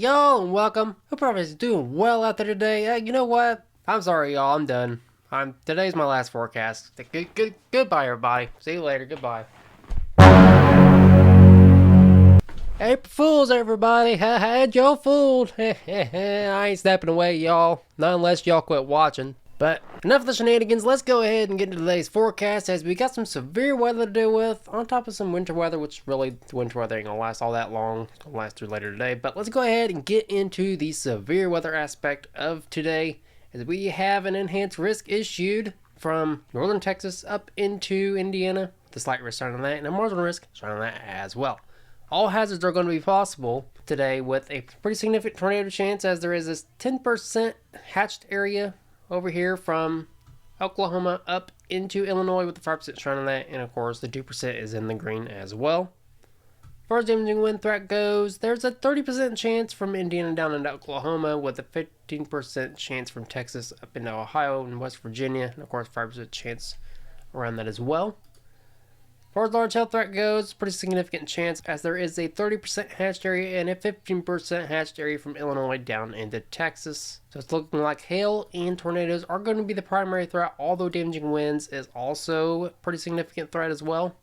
y'all, and welcome. Hope everybody's doing well out there today. You know what? I'm sorry, y'all. I'm done. Today's my last forecast. Goodbye, everybody. See you later. Goodbye. April Fools, everybody. Had y'all fooled. I ain't stepping away, y'all. Not unless y'all quit watching. But enough of the shenanigans. Let's go ahead and get into today's forecast, as we got some severe weather to deal with, on top of some winter weather, which really, the winter weather ain't gonna last all that long. It's gonna last through later today. But let's go ahead and get into the severe weather aspect of today, as we have an enhanced risk issued from northern Texas up into Indiana. The slight risk surrounding that, and a marginal risk surrounding that as well. All hazards are going to be possible today, with a pretty significant tornado chance, as there is this 10% hatched area over here from Oklahoma up into Illinois, with the 5% surrounding that, and of course the 2% is in the green as well. As far as damaging wind threat goes, there's a 30% chance from Indiana down into Oklahoma, with a 15% chance from Texas up into Ohio and West Virginia, and of course 5% chance around that as well. As far as large hail threat goes, pretty significant chance, as there is a 30% hatched area and a 15% hatched area from Illinois down into Texas. So it's looking like hail and tornadoes are going to be the primary threat, although damaging winds is also a pretty significant threat as well.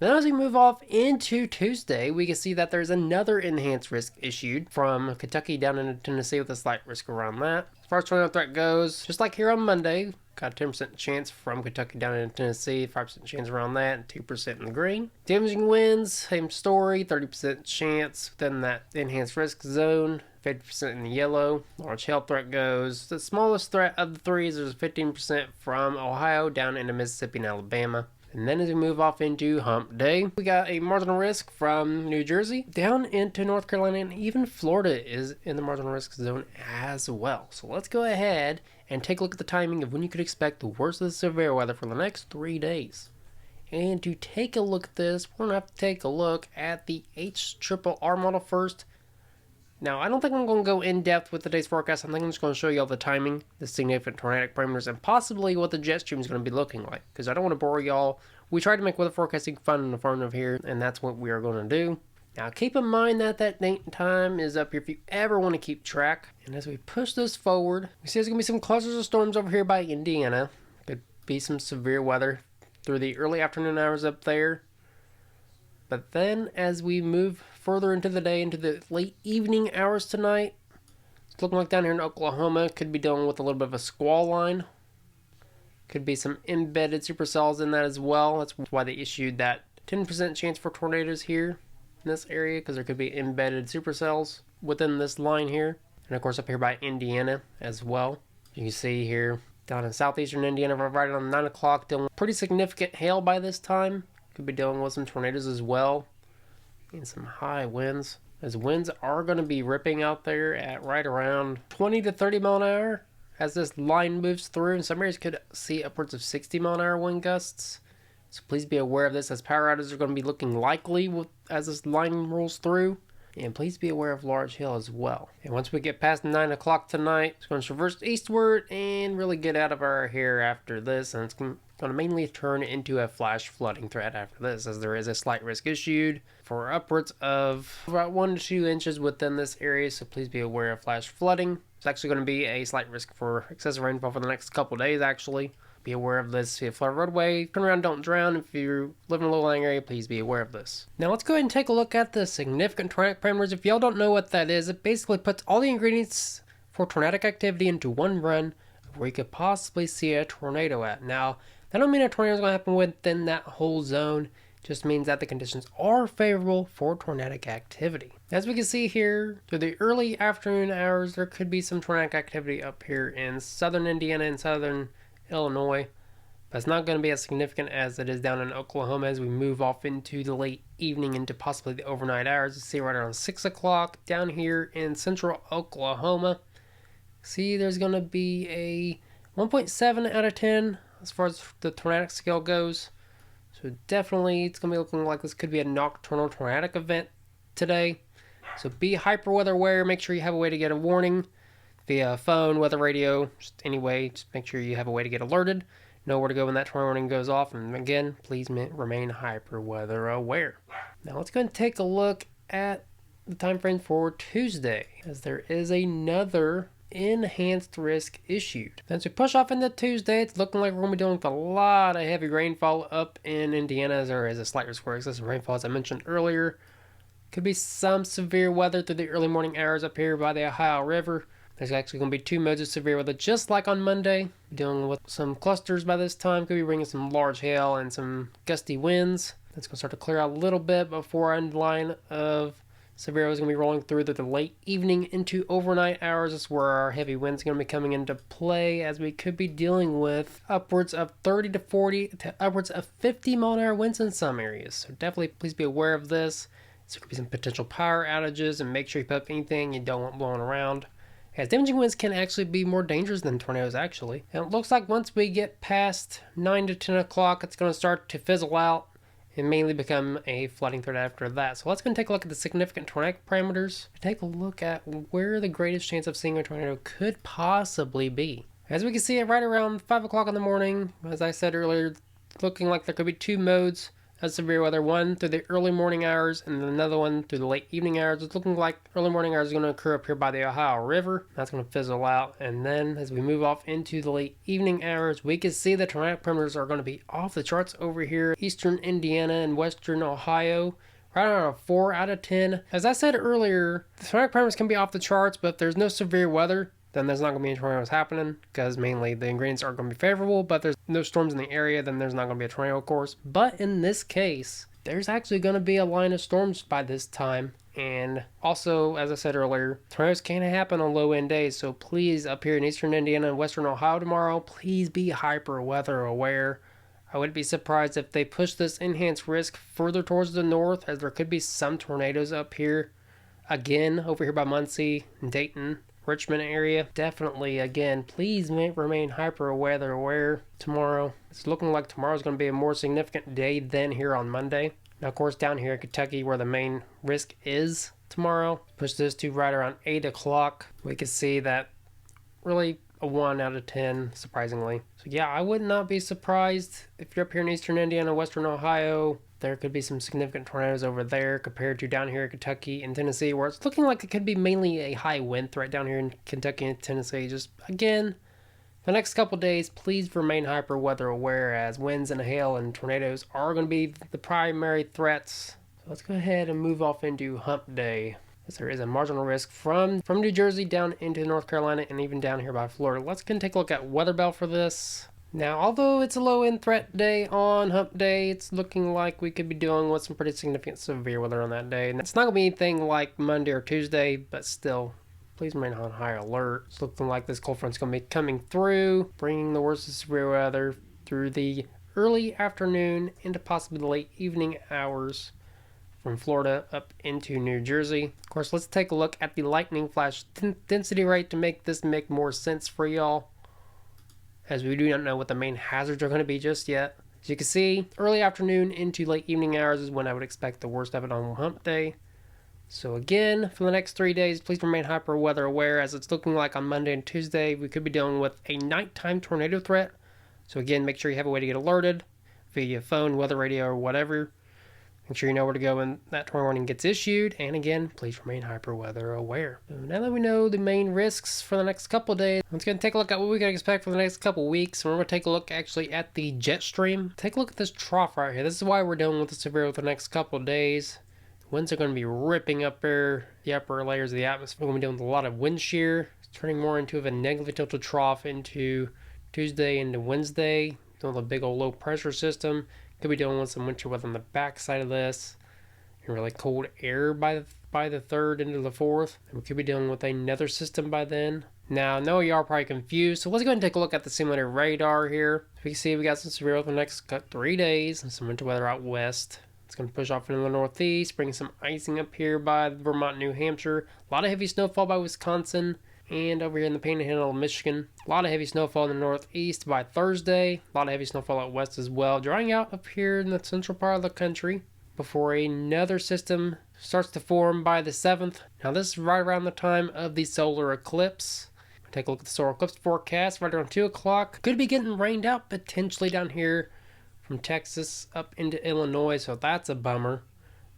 Then as we move off into Tuesday, we can see that there's another enhanced risk issued from Kentucky down into Tennessee, with a slight risk around that. As far as tornado threat goes, just like here on Monday, got a 10% chance from Kentucky down into Tennessee, 5% chance around that, and 2% in the green. Damaging winds, same story, 30% chance within that enhanced risk zone, 50% in the yellow. Large hail threat goes, the smallest threat of the three is there's 15% from Ohio down into Mississippi and Alabama. And then as we move off into hump day, we got a marginal risk from New Jersey down into North Carolina, and even Florida is in the marginal risk zone as well. So let's go ahead and take a look at the timing of when you could expect the worst of the severe weather for the next 3 days. And to take a look at this, we're going to have to take a look at the HRRR model first. Now, I don't think I'm going to go in depth with today's forecast. I think I'm just going to show you all the timing, the significant tornadic parameters, and possibly what the jet stream is going to be looking like, because I don't want to bore y'all. We tried to make weather forecasting fun and informative here, and that's what we are going to do. Now, keep in mind that date and time is up here if you ever want to keep track. And as we push this forward, we see there's going to be some clusters of storms over here by Indiana. Could be some severe weather through the early afternoon hours up there. But then as we move further into the day, into the late evening hours tonight, it's looking like down here in Oklahoma, could be dealing with a little bit of a squall line. Could be some embedded supercells in that as well. That's why they issued that 10% chance for tornadoes here in this area, because there could be embedded supercells within this line here. And of course up here by Indiana as well. You can see here down in southeastern Indiana, right around 9 o'clock, dealing with pretty significant hail by this time. Could be dealing with some tornadoes as well, and some high winds, as winds are going to be ripping out there at right around 20 to 30 mile an hour as this line moves through, and some areas could see upwards of 60 mile an hour wind gusts. So please be aware of this, as power outages are going to be looking likely as this line rolls through. And please be aware of large hail as well. And once we get past 9 o'clock tonight, it's going to traverse eastward and really get out of our hair after this. And it's going to mainly turn into a flash flooding threat after this, as there is a slight risk issued for upwards of about 1 to 2 inches within this area. So please be aware of flash flooding. It's actually going to be a slight risk for excessive rainfall for the next couple days, actually. Be aware of this. If you flood a roadway, turn around, don't drown. If you live in a low-lying area, please be aware of this. Now let's go ahead and take a look at the significant tornadic parameters. If y'all don't know what that is, it basically puts all the ingredients for tornadic activity into one run where you could possibly see a tornado at. Now, that don't mean a tornado is going to happen within that whole zone. It just means that the conditions are favorable for tornadic activity. As we can see here, through the early afternoon hours, there could be some tornadic activity up here in southern Indiana and southern Illinois, but it's not going to be as significant as it is down in Oklahoma as we move off into the late evening into possibly the overnight hours. You see right around 6 o'clock down here in central Oklahoma. See, there's going to be a 1.7 out of 10 as far as the tornadic scale goes. So definitely it's going to be looking like this could be a nocturnal tornadic event today. So be hyper weather aware. Make sure you have a way to get a warning via phone, weather radio, just any way. Just make sure you have a way to get alerted, know where to go when that tornado warning goes off, and again, please remain hyper weather aware. Now let's go and take a look at the time frame for Tuesday, as there is another enhanced risk issued. Then as we push off into Tuesday, it's looking like we're going to be dealing with a lot of heavy rainfall up in Indiana, as there is a slight risk for excessive rainfall, as I mentioned earlier. Could be some severe weather through the early morning hours up here by the Ohio River. There's actually going to be 2 modes of severe weather, just like on Monday. Dealing with some clusters by this time. Could be bringing some large hail and some gusty winds. That's going to start to clear out a little bit before our line of severe weather is going to be rolling through the late evening into overnight hours. That's where our heavy winds are going to be coming into play, as we could be dealing with upwards of 30 to 40 to upwards of 50 mile an hour winds in some areas. So definitely please be aware of this. So there could be some potential power outages, and make sure you put up anything you don't want blowing around, as damaging winds can actually be more dangerous than tornadoes actually. And it looks like once we get past 9 to 10 o'clock, it's going to start to fizzle out and mainly become a flooding threat after that. So let's go and take a look at the significant tornadic parameters. Take a look at where the greatest chance of seeing a tornado could possibly be. As we can see, right around 5 o'clock in the morning, as I said earlier, looking like there could be 2 modes of severe weather, one through the early morning hours and then another one through the late evening hours. It's looking like early morning hours is going to occur up here by the Ohio River. That's going to fizzle out, and then as we move off into the late evening hours, we can see the tornadic parameters are going to be off the charts over here, eastern Indiana and western Ohio, right around a 4 out of 10. As I said earlier, the tornadic parameters can be off the charts, but if there's no severe weather, then there's not going to be any tornadoes happening, because mainly the ingredients are going to be favorable, but there's no storms in the area, then there's not going to be a tornado, of course. But in this case, there's actually going to be a line of storms by this time. And also, as I said earlier, tornadoes can happen on low-end days, so please, up here in eastern Indiana and western Ohio tomorrow, please be hyper weather aware. I wouldn't be surprised if they push this enhanced risk further towards the north, as there could be some tornadoes up here. Again, over here by Muncie and Dayton, Richmond area. Definitely, again, please remain hyper weather aware tomorrow. It's looking like tomorrow's going to be a more significant day than here on Monday. Now, of course, down here in Kentucky, where the main risk is tomorrow, push this to right around 8 o'clock. We can see that really a 1 out of 10, surprisingly. So yeah, I would not be surprised if you're up here in eastern Indiana, western Ohio. There could be some significant tornadoes over there compared to down here in Kentucky and Tennessee, where it's looking like it could be mainly a high wind threat down here in Kentucky and Tennessee. Just, again, the next couple days, please remain hyper weather aware, as winds and hail and tornadoes are going to be the primary threats. So let's go ahead and move off into hump day, as there is a marginal risk from New Jersey down into North Carolina and even down here by Florida. Let's go and take a look at Weather Bell for this. Now, although it's a low-end threat day on hump day, it's looking like we could be dealing with some pretty significant severe weather on that day. And it's not going to be anything like Monday or Tuesday, but still, please remain on high alert. It's looking like this cold front's going to be coming through, bringing the worst of severe weather through the early afternoon into possibly the late evening hours from Florida up into New Jersey. Of course, let's take a look at the lightning flash density rate to make this make more sense for y'all, as we do not know what the main hazards are going to be just yet. As you can see, early afternoon into late evening hours is when I would expect the worst of it on hump day. So again, for the next 3 days, please remain hyper weather aware, as it's looking like on Monday and Tuesday we could be dealing with a nighttime tornado threat. So again, make sure you have a way to get alerted via phone, weather radio, or whatever. Make sure you know where to go when that tornado warning gets issued. And again, please remain hyper weather aware. So now that we know the main risks for the next couple days, let's go and take a look at what we can expect for the next couple weeks. And we're going to take a look actually at the jet stream. Take a look at this trough right here. This is why we're dealing with the severe for the next couple days. The winds are going to be ripping up there, the upper layers of the atmosphere. We're going to be dealing with a lot of wind shear. It's turning more into a negatively tilted trough into Tuesday into Wednesday. Dealing with a big old low pressure system. Could be dealing with some winter weather on the backside of this, and really cold air by the 3rd into the 4th. And we could be dealing with another system by then. Now, I know you are probably confused, so let's go ahead and take a look at the simulated radar here. We can see we got some severe weather for the next 3 days, and some winter weather out west. It's going to push off into the northeast, bring some icing up here by Vermont, New Hampshire. A lot of heavy snowfall by Wisconsin. And over here in the Panhandle of Michigan, a lot of heavy snowfall in the northeast by Thursday. A lot of heavy snowfall out west as well. Drying out up here in the central part of the country before another system starts to form by the 7th. Now this is right around the time of the solar eclipse. Take a look at the solar eclipse forecast right around 2 o'clock. Could be getting rained out potentially down here from Texas up into Illinois, so that's a bummer.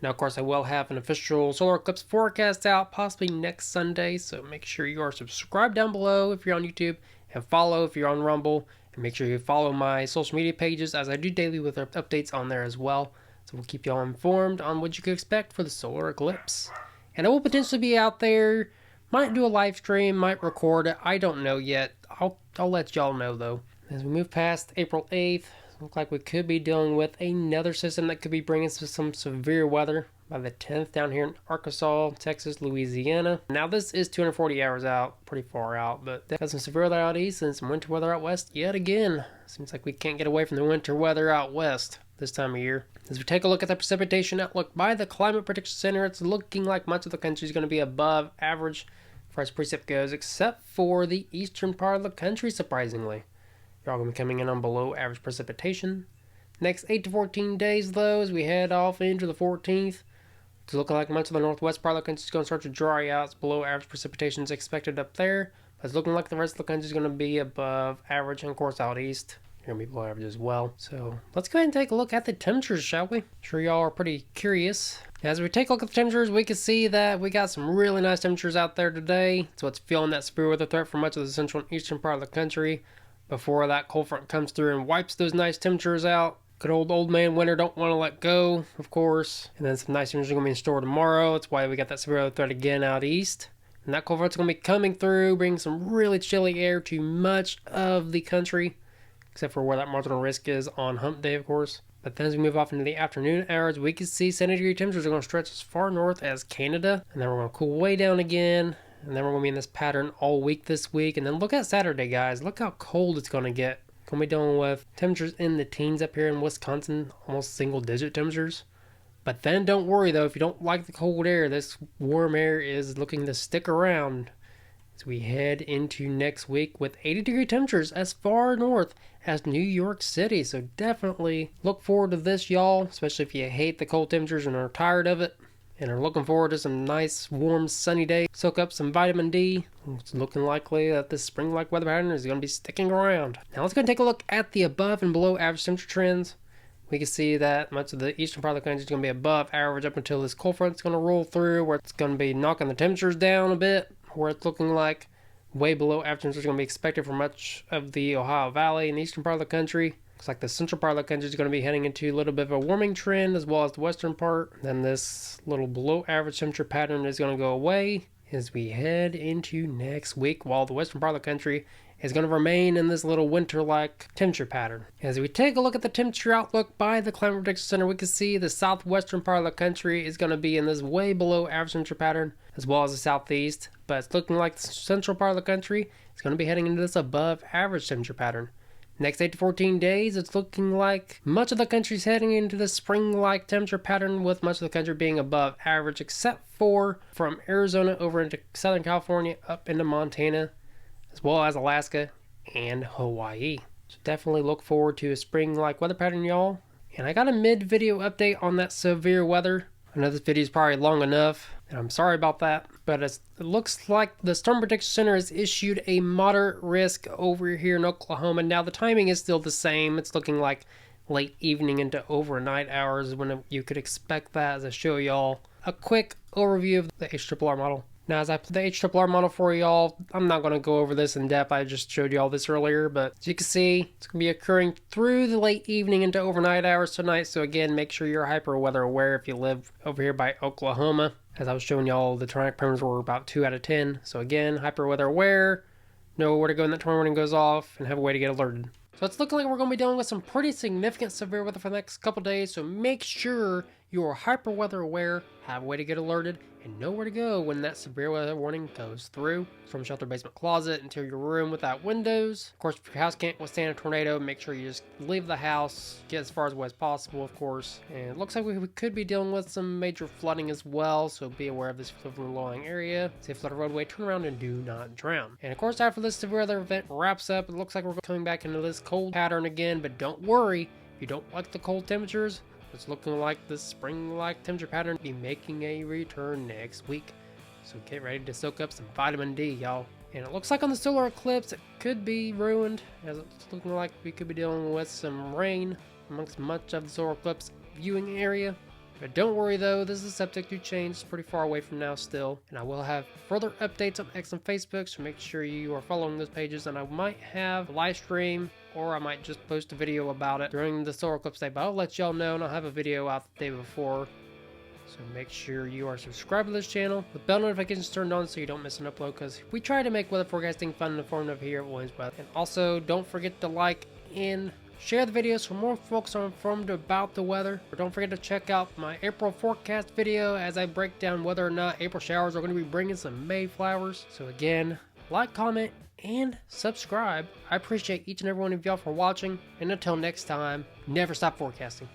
Now, of course, I will have an official solar eclipse forecast out possibly next Sunday, so make sure you are subscribed down below if you're on YouTube, and follow if you're on Rumble, and make sure you follow my social media pages as I do daily with updates on there as well. So we'll keep y'all informed on what you can expect for the solar eclipse. And I will potentially be out there, might do a live stream, might record it, I don't know yet. I'll let y'all know though. As we move past April 8th, look like we could be dealing with another system that could be bringing us some severe weather by the 10th down here in Arkansas, Texas, Louisiana. Now this is 240 hours out, pretty far out, but got some severe weather out east and some winter weather out west yet again. Seems like we can't get away from the winter weather out west this time of year. As we take a look at the precipitation outlook by the Climate Prediction Center, it's looking like much of the country is going to be above average as far as precip goes, except for the eastern part of the country, surprisingly. You're all going to be coming in on below average precipitation. Next 8 to 14 days, though, as we head off into the 14th, it's looking like much of the northwest part of the country is going to start to dry out. It's below average precipitation is expected up there, but it's looking like the rest of the country is going to be above average, and of course out east, you're going to be below average as well. So let's go ahead and take a look at the temperatures, shall we? I'm sure y'all are pretty curious. As we take a look at the temperatures, we can see that we got some really nice temperatures out there today. So it's feeling that severe weather threat for much of the central and eastern part of the country before that cold front comes through and wipes those nice temperatures out. Good old man winter don't want to let go, of course. And then some nice temperatures are going to be in store tomorrow. That's why we got that severe weather threat again out east. And that cold front's going to be coming through, bringing some really chilly air to much of the country, except for where that marginal risk is on hump day, of course. But then as we move off into the afternoon hours, we can see centigrade temperatures are going to stretch as far north as Canada. And then we're going to cool way down again. And then we're going to be in this pattern all week this week. And then look at Saturday, guys. Look how cold it's going to get. Going to be dealing with temperatures in the teens up here in Wisconsin, almost single-digit temperatures. But then don't worry, though, if you don't like the cold air, this warm air is looking to stick around as we head into next week with 80-degree temperatures as far north as New York City. So definitely look forward to this, y'all, especially if you hate the cold temperatures and are tired of it and are looking forward to some nice, warm, sunny day. Soak up some vitamin D. It's looking likely that this spring-like weather pattern is going to be sticking around. Now let's go and take a look at the above and below average temperature trends. We can see that much of the eastern part of the country is going to be above average up until this cold front is going to roll through, where it's going to be knocking the temperatures down a bit, where it's looking like way below average temperatures are going to be expected for much of the Ohio Valley and the eastern part of the country. Looks like the central part of the country is going to be heading into a little bit of a warming trend, as well as the western part. Then this little below average temperature pattern is going to go away as we head into next week, while the western part of the country is going to remain in this little winter-like temperature pattern. As we take a look at the temperature outlook by the Climate Prediction Center, we can see the southwestern part of the country is going to be in this way below average temperature pattern, as well as the southeast. But it's looking like the central part of the country is going to be heading into this above average temperature pattern. Next 8 to 14 days, it's looking like much of the country is heading into the spring-like temperature pattern, with much of the country being above average, except for from Arizona over into Southern California, up into Montana, as well as Alaska and Hawaii. So definitely look forward to a spring-like weather pattern, y'all. And I got a mid-video update on that severe weather. I know this video is probably long enough, and I'm sorry about that, but it looks like the Storm Prediction Center has issued a moderate risk over here in Oklahoma. Now, the timing is still the same. It's looking like late evening into overnight hours when you could expect that, as I show y'all a quick overview of the HRRR model. Now, as I put the HRRR model for y'all, I'm not going to go over this in depth. I just showed y'all this earlier, but as you can see, it's going to be occurring through the late evening into overnight hours tonight. So again, make sure you're hyper weather aware if you live over here by Oklahoma. As I was showing y'all, the tornadic parameters were about 2 out of 10. So again, hyper weather aware, know where to go when that tornado warning goes off, and have a way to get alerted. So it's looking like we're going to be dealing with some pretty significant severe weather for the next couple days. So make sure you are hyper weather aware, have a way to get alerted, and know where to go when that severe weather warning goes through. Storm shelter, basement closet, interior room without windows. Of course, if your house can't withstand a tornado, make sure you just leave the house, get as far away as possible, of course. And it looks like we could be dealing with some major flooding as well, so be aware of this if you live in a low-lying area. Safe flooded roadway, turn around, and do not drown. And of course, after this severe weather event wraps up, it looks like we're coming back into this cold pattern again, but don't worry if you don't like the cold temperatures. It's looking like the spring-like temperature pattern will be making a return next week. So get ready to soak up some vitamin D, y'all. And it looks like on the solar eclipse, it could be ruined, as it's looking like we could be dealing with some rain amongst much of the solar eclipse viewing area. But don't worry though, this is subject to change. It's pretty far away from now still. And I will have further updates on X and Facebook, so make sure you are following those pages. And I might have a live stream, or I might just post a video about it during the Solar Eclipse Day. But I'll let y'all know, and I'll have a video out the day before. So make sure you are subscribed to this channel with bell notifications turned on so you don't miss an upload, because we try to make weather forecasting fun and informative here at Williams Weather. And also, don't forget to like and share the videos so more folks are informed about the weather. Or don't forget to check out my April forecast video as I break down whether or not April showers are going to be bringing some May flowers. So again, like, comment, and subscribe. I appreciate each and every one of y'all for watching. And until next time, never stop forecasting.